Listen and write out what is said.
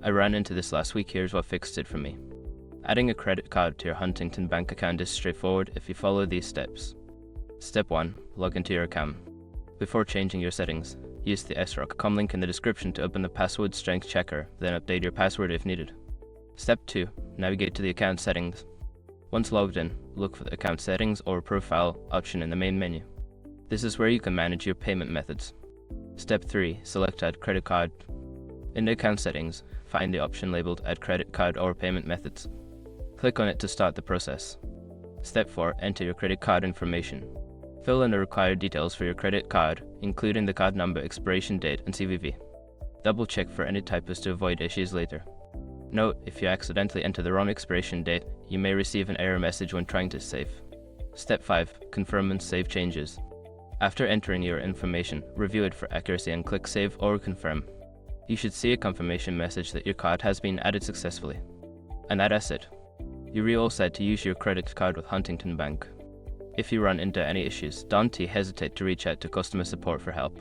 I ran into this last week. Here's what fixed it for me. Adding a credit card to your Huntington bank account is straightforward if you follow these steps. Step 1. Log into your account. Before changing your settings, use the srock.com link in the description to open the password strength checker, then update your password if needed. Step 2. Navigate to the account settings. Once logged in, look for the account settings or profile option in the main menu. This is where you can manage your payment methods. Step 3. Select Add Credit Card. In the account settings, find the option labeled Add Credit Card or Payment Methods. Click on it to start the process. Step 4. Enter your credit card information. Fill in the required details for your credit card, including the card number, expiration date, and CVV. Double check for any typos to avoid issues later. Note, if you accidentally enter the wrong expiration date, you may receive an error message when trying to save. Step 5. Confirm and save changes. After entering your information, review it for accuracy and click Save or Confirm. You should see a confirmation message that your card has been added successfully. And that's it. You're all set to use your credit card with Huntington Bank. If you run into any issues, don't hesitate to reach out to customer support for help.